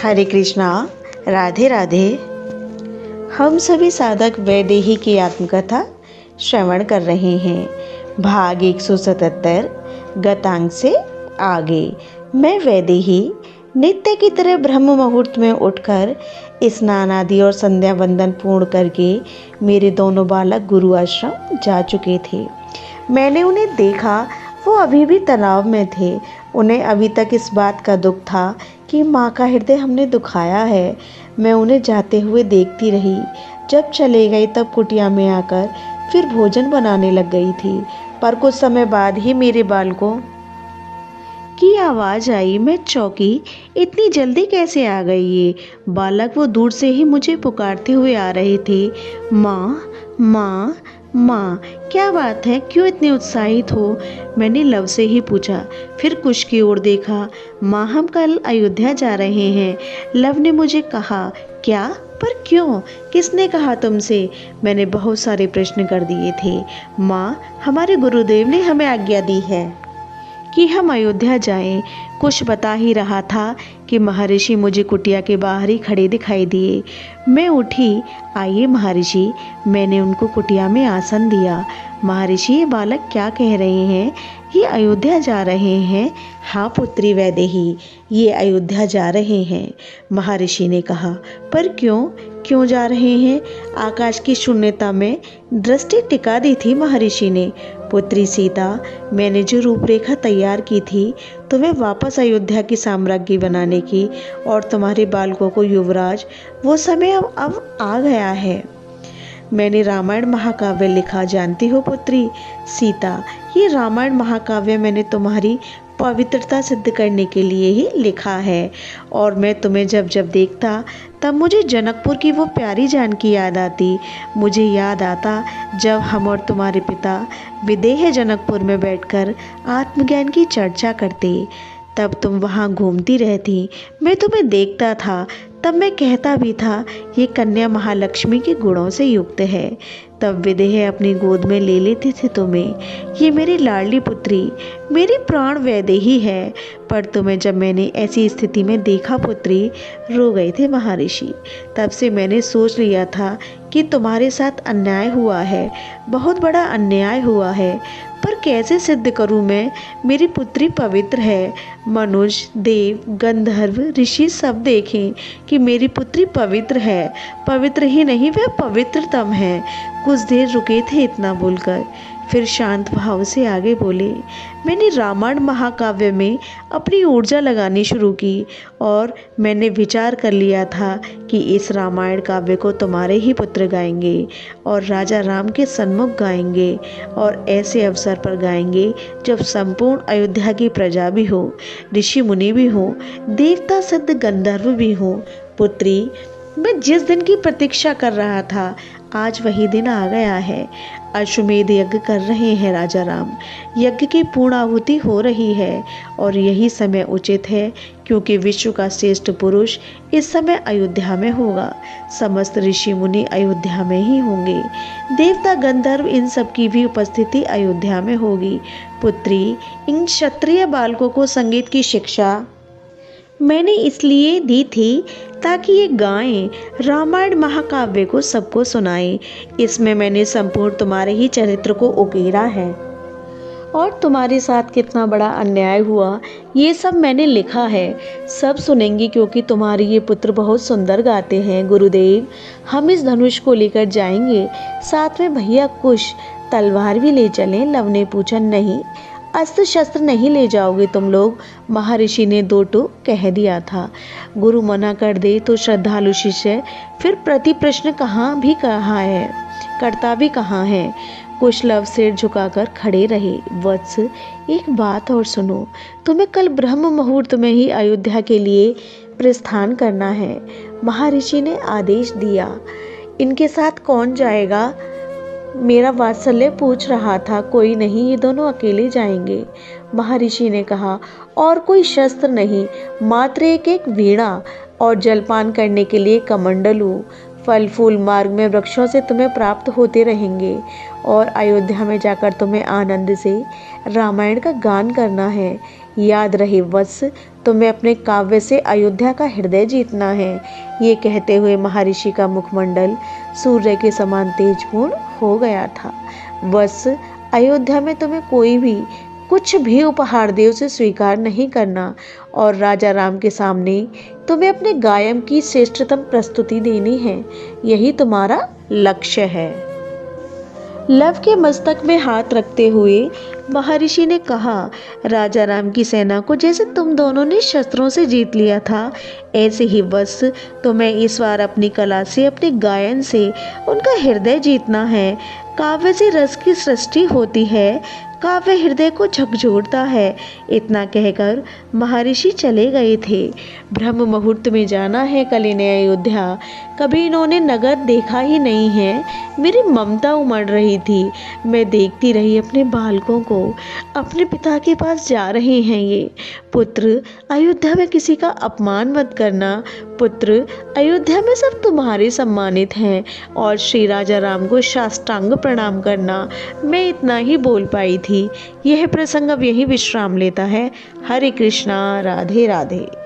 हरे कृष्णा। राधे राधे। हम सभी साधक वैदेही की आत्मकथा श्रवण कर रहे हैं। भाग 177 गतांग से आगे। मैं वैदेही नित्य की तरह ब्रह्म मुहूर्त में उठकर स्नान आदि और संध्या वंदन पूर्ण करके मेरे दोनों बालक गुरु आश्रम जा चुके थे। मैंने उन्हें देखा, वो अभी भी तनाव में थे। उन्हें अभी तक इस बात का दुख था कि माँ का हृदय हमने दुखाया है। मैं उन्हें जाते हुए देखती रही। जब चले गए तब कुटिया में आकर फिर भोजन बनाने लग गई थी। पर कुछ समय बाद ही मेरे बालकों की आवाज़ आई। मैं चौंकी, इतनी जल्दी कैसे आ गई ये बालक? वो दूर से ही मुझे पुकारते हुए आ रहे थे। माँ माँ माँ, क्या बात है, क्यों इतने उत्साहित हो? मैंने लव से ही पूछा। फिर कुश की ओर देखा। माँ, हम कल अयोध्या जा रहे हैं, लव ने मुझे कहा। क्या? पर क्यों? किसने कहा तुमसे? मैंने बहुत सारे प्रश्न कर दिए थे। माँ, हमारे गुरुदेव ने हमें आज्ञा दी है कि हम अयोध्या जाएं। कुछ बता ही रहा था कि महर्षि मुझे कुटिया के बाहर ही खड़े दिखाई दिए। मैं उठी। आइए महर्षि। मैंने उनको कुटिया में आसन दिया। महर्षि, ये बालक क्या कह रहे हैं? ये अयोध्या जा रहे हैं। हाँ पुत्री वैदेही, ये अयोध्या जा रहे हैं, महर्षि ने कहा। पर क्यों? क्यों जा रहे हैं? आकाश की शून्यता में दृष्टि टिका दी थी महर्षि ने। पुत्री सीता, मैंने जो रूपरेखा तैयार की थी तुम्हें वापस अयोध्या की साम्राज्ञी बनाने की और तुम्हारे बालकों को युवराज, वो समय अब आ गया है। मैंने रामायण महाकाव्य लिखा, जानती हो पुत्री सीता। ये रामायण महाकाव्य मैंने तुम्हारी पवित्रता सिद्ध करने के लिए ही लिखा है। और मैं तुम्हें जब जब देखता तब मुझे जनकपुर की वो प्यारी जानकी याद आती। मुझे याद आता जब हम और तुम्हारे पिता विदेह जनकपुर में बैठकर आत्मज्ञान की चर्चा करते। तब तुम वहाँ घूमती रहती, मैं तुम्हें देखता था। तब मैं कहता भी था, ये कन्या महालक्ष्मी के गुणों से युक्त है। तब विदेह अपनी गोद में ले लेते थे तुम्हें। ये मेरी लाडली पुत्री, मेरी प्राण वैदेही है। पर तुम्हें जब मैंने ऐसी स्थिति में देखा पुत्री, रो गए थे महर्षि। तब से मैंने सोच लिया था कि तुम्हारे साथ अन्याय हुआ है, बहुत बड़ा अन्याय हुआ है। पर कैसे सिद्ध करूं मैं? मेरी पुत्री पवित्र है। मनुष्य, देव, गंधर्व, ऋषि सब देखें कि मेरी पुत्री पवित्र है। पवित्र ही नहीं, वह पवित्रतम है। कुछ देर रुके थे इतना बोलकर, फिर शांत भाव से आगे बोले। मैंने रामायण महाकाव्य में अपनी ऊर्जा लगानी शुरू की और मैंने विचार कर लिया था कि इस रामायण काव्य को तुम्हारे ही पुत्र गाएंगे और राजा राम के सन्मुख गाएंगे और ऐसे अवसर पर गाएंगे जब संपूर्ण अयोध्या की प्रजा भी हो, ऋषि मुनि भी हो, देवता सिद्ध गंधर्व भी हो। पुत्री, मैं जिस दिन की प्रतीक्षा कर रहा था आज वही दिन आ गया है। अश्वमेध यज्ञ कर रहे हैं राजा राम। यज्ञ की पूर्ण आहुति हो रही है और यही समय उचित है क्योंकि विश्व का श्रेष्ठ पुरुष इस समय अयोध्या में होगा। समस्त ऋषि मुनि अयोध्या में ही होंगे। देवता गंधर्व इन सब की भी उपस्थिति अयोध्या में होगी। पुत्री, इन क्षत्रिय बालकों को संगीत की शिक्षा मैंने इसलिए दी थी ताकि ये गाएं, रामायण महाकाव्य को सबको सुनाएं। इसमें मैंने संपूर्ण तुम्हारे ही चरित्र को उकेरा है और तुम्हारे साथ कितना बड़ा अन्याय हुआ ये सब मैंने लिखा है। सब सुनेंगे क्योंकि तुम्हारे ये पुत्र बहुत सुंदर गाते हैं। गुरुदेव, हम इस धनुष को लेकर जाएंगे, साथ में भैया कुश तलवार भी ले चलें? लव ने पूछा। नहीं, अस्त्र शस्त्र नहीं ले जाओगे तुम लोग, महर्षि ने दो टूक कह दिया था। गुरु मना कर दे तो श्रद्धालु शिष्य फिर प्रति प्रश्न कहाँ भी कहाँ है, करता भी कहाँ है। कुछ लव सिर झुकाकर खड़े रहे। वत्स, एक बात और सुनो, तुम्हें कल ब्रह्म मुहूर्त में ही अयोध्या के लिए प्रस्थान करना है, महर्षि ने आदेश दिया। इनके साथ कौन जाएगा? मेरा वात्सल्य पूछ रहा था। कोई नहीं, ये दोनों अकेले जाएंगे, महर्षि ने कहा। और कोई शस्त्र नहीं, मात्र एक एक वीणा और जलपान करने के लिए कमंडलू। फल फूल मार्ग में वृक्षों से तुम्हें प्राप्त होते रहेंगे और अयोध्या में जाकर तुम्हें आनंद से रामायण का गान करना है। याद रहे वत्स, तुम्हें अपने काव्य से अयोध्या का हृदय जीतना है। ये कहते हुए महर्षि का मुखमंडल सूर्य के समान तेजपूर्ण हो गया था। बस अयोध्या में तुम्हें कोई भी कुछ भी उपहार दे उसे स्वीकार नहीं करना और राजा राम के सामने तुम्हें अपने गायन की श्रेष्ठतम प्रस्तुति देनी है। यही तुम्हारा लक्ष्य है। लव के मस्तक में हाथ रखते हुए महर्षि ने कहा, राजा राम की सेना को जैसे तुम दोनों ने शस्त्रों से जीत लिया था, ऐसे ही बस तुम्हें इस बार अपनी कला से, अपने गायन से उनका हृदय जीतना है। काव्य से रस की सृष्टि होती है, काव्य हृदय को झकझोरता है। इतना कहकर महर्षि चले गए थे। ब्रह्म मुहूर्त में जाना है कल इन्हें अयोध्या। कभी इन्होंने नगर देखा ही नहीं है। मेरी ममता उमड़ रही थी। मैं देखती रही अपने बालकों को। अपने पिता के पास जा रहे हैं ये। पुत्र, अयोध्या में किसी का अपमान मत करना। पुत्र, अयोध्या में सब तुम्हारे सम्मानित हैं और श्री राजा राम को साष्टांग प्रणाम करना। मैं इतना ही बोल पाई थी। यह प्रसंग अब यही विश्राम लेता है। हरे कृष्णा, राधे राधे।